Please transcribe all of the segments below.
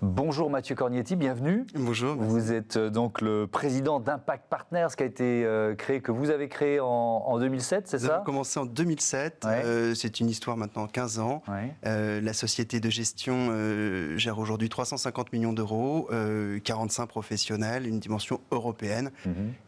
Bonjour Mathieu Cornietti, bienvenue. Bonjour. Merci. Vous êtes donc le président d'Impact Partners qui a été créé, que vous avez créé en 2007, c'est ça? Nous avons commencé en 2007, Ouais. c'est une histoire maintenant 15 ans. Ouais. La société de gestion gère aujourd'hui 350 millions d'euros, 45 professionnels, une dimension européenne.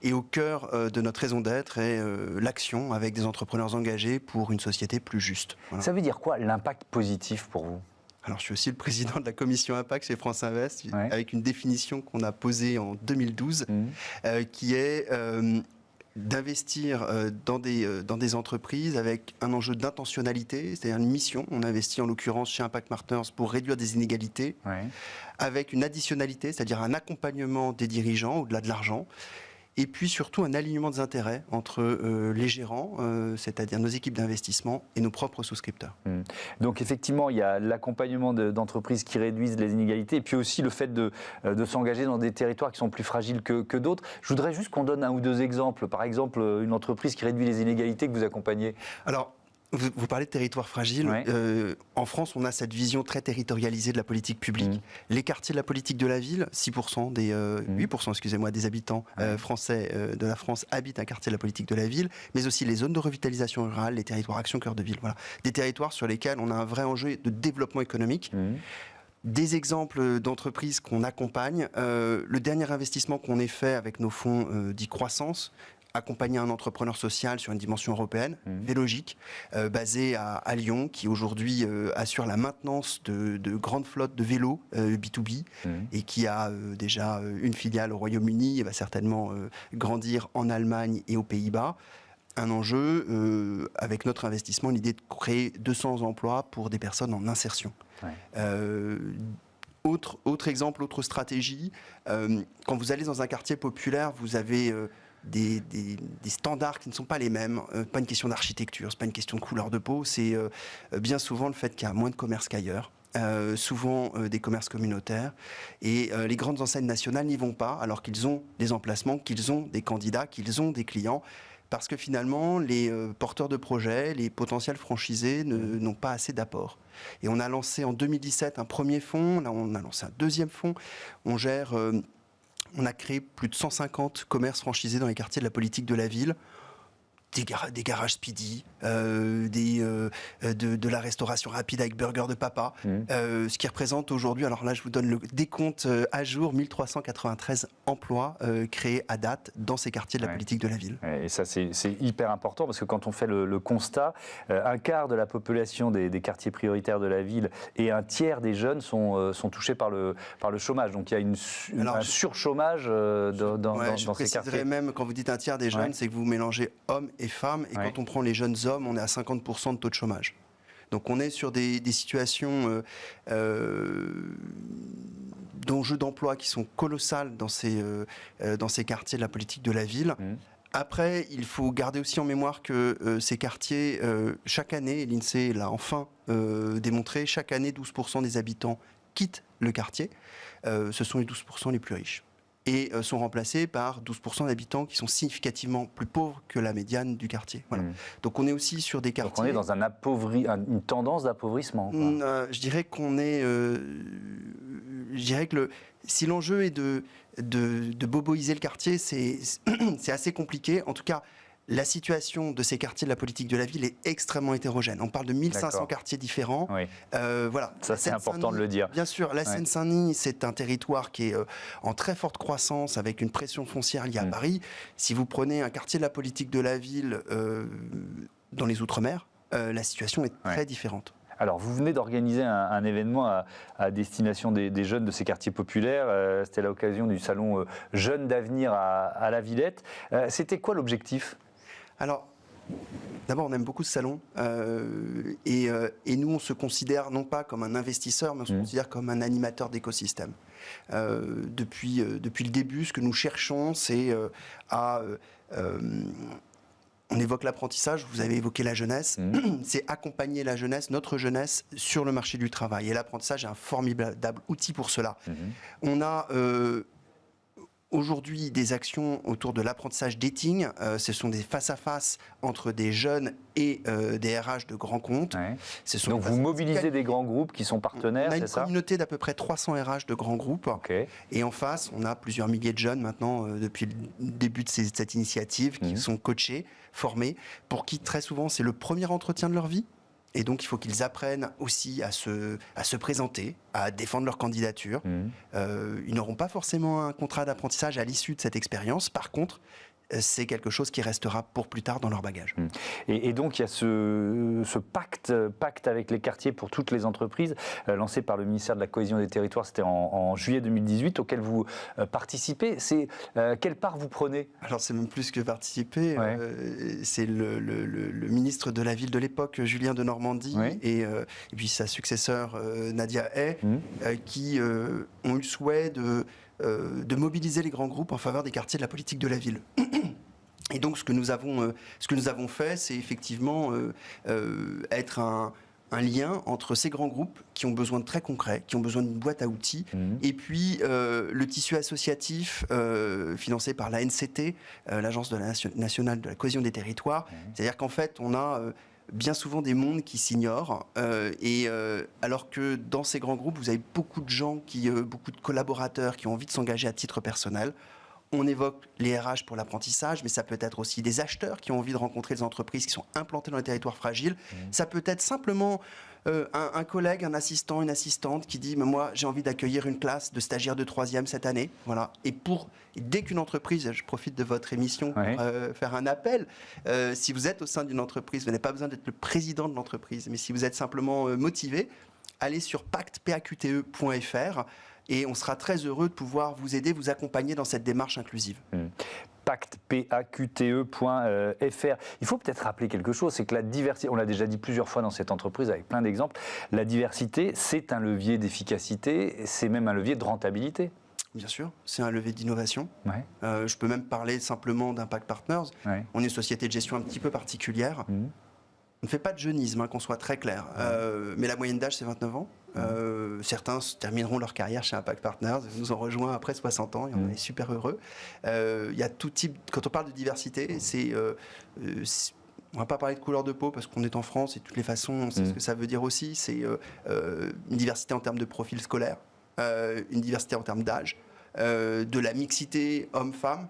Et au cœur de notre raison d'être est l'action avec des entrepreneurs engagés pour une société plus juste. Voilà. Ça veut dire quoi l'impact positif pour vous? Alors, je suis aussi le président de la commission Impact chez France Invest, Ouais. avec une définition qu'on a posée en 2012, qui est d'investir dans des entreprises avec un enjeu d'intentionnalité, c'est-à-dire une mission. On investit en l'occurrence chez Impact Partners pour réduire des inégalités, avec une additionnalité, c'est-à-dire un accompagnement des dirigeants au-delà de l'argent. Et puis surtout un alignement des intérêts entre les gérants, c'est-à-dire nos équipes d'investissement, et nos propres souscripteurs. Donc effectivement, il y a l'accompagnement d'entreprises qui réduisent les inégalités, et puis aussi le fait de s'engager dans des territoires qui sont plus fragiles que d'autres. Je voudrais juste qu'on donne un ou deux exemples. Par exemple, une entreprise qui réduit les inégalités que vous accompagnez. Alors, vous parlez de territoires fragiles. Ouais. En France, on a cette vision très territorialisée de la politique publique. Les quartiers de la politique de la ville, 8% des habitants français de la France habitent un quartier de la politique de la ville, mais aussi les zones de revitalisation rurale, les territoires action cœur de ville. Voilà. Des territoires sur lesquels on a un vrai enjeu de développement économique. Des exemples d'entreprises qu'on accompagne. Le dernier investissement qu'on ait fait avec nos fonds dits croissance, accompagner un entrepreneur social sur une dimension européenne, Vélogique, basé à Lyon, qui aujourd'hui assure la maintenance de grandes flottes de vélos B2B et qui a déjà une filiale au Royaume-Uni et va certainement grandir en Allemagne et aux Pays-Bas. Un enjeu, avec notre investissement, l'idée de créer 200 emplois pour des personnes en insertion. Autre exemple, autre stratégie, quand vous allez dans un quartier populaire, vous avez des standards qui ne sont pas les mêmes. Pas une question d'architecture, c'est pas une question de couleur de peau, c'est bien souvent le fait qu'il y a moins de commerce qu'ailleurs. Souvent des commerces communautaires, et les grandes enseignes nationales n'y vont pas alors qu'ils ont des emplacements, qu'ils ont des candidats, qu'ils ont des clients, parce que finalement les porteurs de projets, les potentiels franchisés n'ont pas assez d'apport. Et on a lancé en 2017 un premier fonds, là on a lancé un deuxième fonds, on a créé plus de 150 commerces franchisés dans les quartiers de la politique de la ville. Des garages Speedy, de la restauration rapide avec burger de papa, ce qui représente aujourd'hui, alors là je vous donne le décompte à jour, 1393 emplois créés à date dans ces quartiers de la politique de la ville. Et ça c'est hyper important parce que quand on fait le constat, un quart de la population des quartiers prioritaires de la ville et un tiers des jeunes sont touchés par le chômage. Donc il y a un surchômage dans ces quartiers. Je préciserais même, quand vous dites un tiers des jeunes, c'est que vous mélangez hommes et femmes, et quand on prend les jeunes hommes, on est à 50% de taux de chômage. Donc on est sur des situations d'enjeux d'emploi qui sont colossales dans ces quartiers de la politique de la ville. Après, il faut garder aussi en mémoire que ces quartiers, chaque année, l'INSEE l'a enfin démontré, chaque année 12% des habitants quittent le quartier. Ce sont les 12% les plus riches. Et sont remplacés par 12% d'habitants qui sont significativement plus pauvres que la médiane du quartier. Voilà. Donc on est aussi sur des quartiers... Donc on est dans une tendance d'appauvrissement. Je dirais qu'on est... je dirais que si l'enjeu est de boboiser le quartier, c'est assez compliqué. En tout cas, la situation de ces quartiers de la politique de la ville est extrêmement hétérogène. On parle de 1500 quartiers différents. Voilà. Ça, c'est important de le dire. Bien sûr, la Seine-Saint-Denis, c'est un territoire qui est en très forte croissance, avec une pression foncière liée à Paris. Si vous prenez un quartier de la politique de la ville dans les Outre-mer, la situation est très différente. Alors, vous venez d'organiser un événement à destination des jeunes de ces quartiers populaires. C'était à l'occasion du salon Jeunes d'avenir à la Villette. C'était quoi l'objectif ? Alors, d'abord, on aime beaucoup ce salon et nous, on se considère non pas comme un investisseur, mais on se considère comme un animateur d'écosystème. Depuis le début, ce que nous cherchons, c'est on évoque l'apprentissage, vous avez évoqué la jeunesse, c'est accompagner la jeunesse, notre jeunesse, sur le marché du travail. Et l'apprentissage est un formidable outil pour cela. aujourd'hui des actions autour de l'apprentissage dating. Ce sont des face-à-face entre des jeunes et des RH de grands comptes. Ouais. Ce sont Donc vous mobilisez des grands groupes qui sont partenaires, c'est ça? On a une communauté d'à peu près 300 RH de grands groupes. Okay. Et en face, on a plusieurs milliers de jeunes maintenant, depuis le début de cette initiative, qui sont coachés, formés, pour qui très souvent c'est le premier entretien de leur vie. Et donc, il faut qu'ils apprennent aussi à se présenter, à défendre leur candidature. Ils n'auront pas forcément un contrat d'apprentissage à l'issue de cette expérience. Par contre, c'est quelque chose qui restera pour plus tard dans leur bagage. Et donc, il y a ce pacte avec les quartiers pour toutes les entreprises, lancé par le ministère de la Cohésion des Territoires, c'était en juillet 2018, auquel vous participez. Quelle part vous prenez? Alors, c'est même plus que participer. Ouais. C'est le ministre de la ville de l'époque, Julien de Normandie, et puis sa successeur, Nadia Hay, qui ont eu le souhait de mobiliser les grands groupes en faveur des quartiers de la politique de la ville. Et donc, ce que nous avons fait, c'est effectivement être un lien entre ces grands groupes qui ont besoin de très concret, qui ont besoin d'une boîte à outils, et puis le tissu associatif financé par la NCT, l'Agence nationale de la cohésion des territoires. C'est-à-dire qu'en fait, on a bien souvent des mondes qui s'ignorent, alors que dans ces grands groupes, vous avez beaucoup de gens, beaucoup de collaborateurs qui ont envie de s'engager à titre personnel. On évoque les RH pour l'apprentissage, mais ça peut être aussi des acheteurs qui ont envie de rencontrer des entreprises qui sont implantées dans les territoires fragiles. Ça peut être simplement un collègue, un assistant, une assistante qui dit « moi, j'ai envie d'accueillir une classe de stagiaires de 3e cette année. » Voilà. Et dès qu'une entreprise, je profite de votre émission pour faire un appel, si vous êtes au sein d'une entreprise, vous n'avez pas besoin d'être le président de l'entreprise, mais si vous êtes simplement motivé, allez sur pactepaqte.fr. Et on sera très heureux de pouvoir vous aider, vous accompagner dans cette démarche inclusive. pactepaqte.fr. Il faut peut-être rappeler quelque chose, c'est que la diversité, on l'a déjà dit plusieurs fois dans cette entreprise avec plein d'exemples, la diversité, c'est un levier d'efficacité, c'est même un levier de rentabilité. Bien sûr, c'est un levier d'innovation. Je peux même parler simplement d'Impact Partners. On est une société de gestion un petit peu particulière. On ne fait pas de jeunisme, qu'on soit très clair. Mais la moyenne d'âge, c'est 29 ans. Certains termineront leur carrière chez Impact Partners, nous ont rejoint après 60 ans et on est super heureux. Il y a tout type, quand on parle de diversité, on ne va pas parler de couleur de peau parce qu'on est en France et de toutes les façons, on sait ce que ça veut dire aussi. C'est une diversité en termes de profil scolaire, une diversité en termes d'âge, de la mixité homme-femme.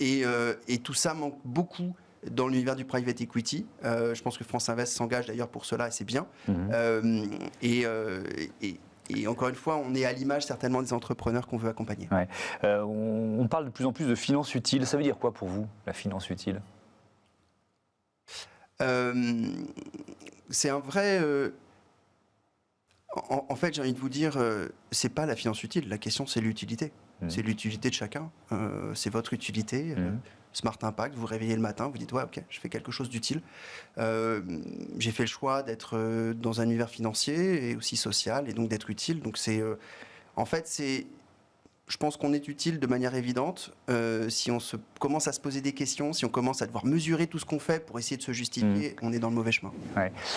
Et tout ça manque beaucoup dans l'univers du private equity. Je pense que France Invest s'engage d'ailleurs pour cela et c'est bien. Et encore une fois, on est à l'image certainement des entrepreneurs qu'on veut accompagner. On parle de plus en plus de finance utile. Ça veut dire quoi pour vous, la finance utile? C'est un vrai... En fait, j'ai envie de vous dire, c'est pas la finance utile. La question, c'est l'utilité. C'est l'utilité de chacun. C'est votre utilité. Smart Impact, vous vous réveillez le matin, vous dites ouais, ok, je fais quelque chose d'utile. J'ai fait le choix d'être dans un univers financier et aussi social, et donc d'être utile. Donc en fait, je pense qu'on est utile de manière évidente si on commence à se poser des questions, si on commence à devoir mesurer tout ce qu'on fait pour essayer de se justifier, on est dans le mauvais chemin.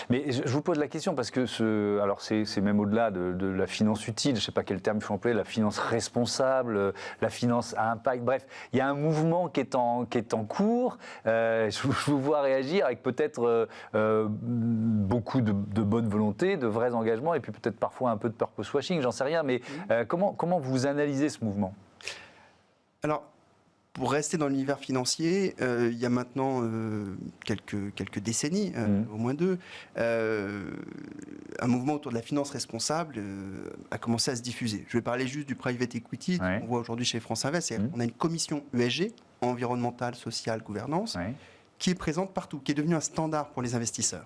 Mais je vous pose la question parce que alors c'est même au-delà de la finance utile, je ne sais pas quel terme il faut employer, la finance responsable, la finance à impact, bref, il y a un mouvement qui est en cours. Je vous vois réagir avec peut-être beaucoup de bonne volonté, de vrais engagements et puis peut-être parfois un peu de purpose washing, j'en sais rien, mais comment vous analysez ce mouvement? Alors, pour rester dans l'univers financier, il y a maintenant quelques décennies, au moins 2, un mouvement autour de la finance responsable a commencé à se diffuser. Je vais parler juste du private equity qu'on voit aujourd'hui chez France Invest. On a une commission ESG, environnementale, sociale, gouvernance, qui est présente partout, qui est devenue un standard pour les investisseurs.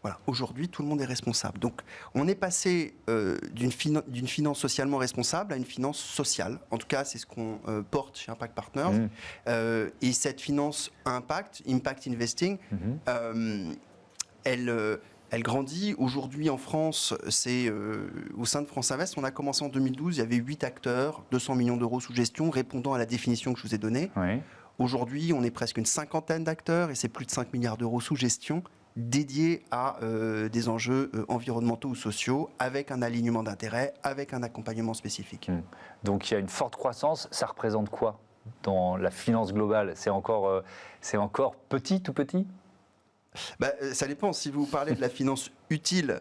Voilà, aujourd'hui, tout le monde est responsable. Donc, on est passé d'une finance socialement responsable à une finance sociale. En tout cas, c'est ce qu'on porte chez Impact Partners. Et cette finance impact investing, elle grandit. Aujourd'hui, en France, c'est au sein de France Invest, on a commencé en 2012, il y avait 8 acteurs, 200 millions d'euros sous gestion, répondant à la définition que je vous ai donnée. Aujourd'hui, on est presque une cinquantaine d'acteurs et c'est plus de 5 milliards d'euros sous gestion. dédiés à des enjeux environnementaux ou sociaux, avec un alignement d'intérêts, avec un accompagnement spécifique. Donc il y a une forte croissance, ça représente quoi dans la finance globale? C'est encore petit, tout petit? Ça dépend, si vous parlez de la finance utile,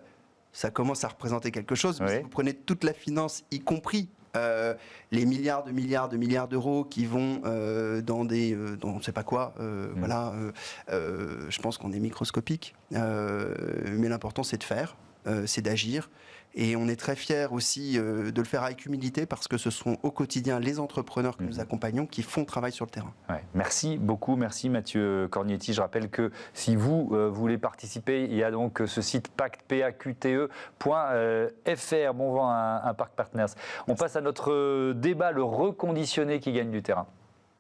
ça commence à représenter quelque chose, mais oui. si vous prenez toute la finance, y compris les milliards d'euros qui vont dans on ne sait pas quoi, voilà, je pense qu'on est microscopique, mais l'important c'est de faire, c'est d'agir. Et on est très fiers aussi de le faire avec humilité parce que ce sont au quotidien les entrepreneurs que nous accompagnons qui font le travail sur le terrain. Ouais. Merci beaucoup, merci Mathieu Cornietti. Je rappelle que si vous voulez participer, il y a donc ce site pacte.fr. Bon vent à Impact Partners. On passe à notre débat, le reconditionné qui gagne du terrain.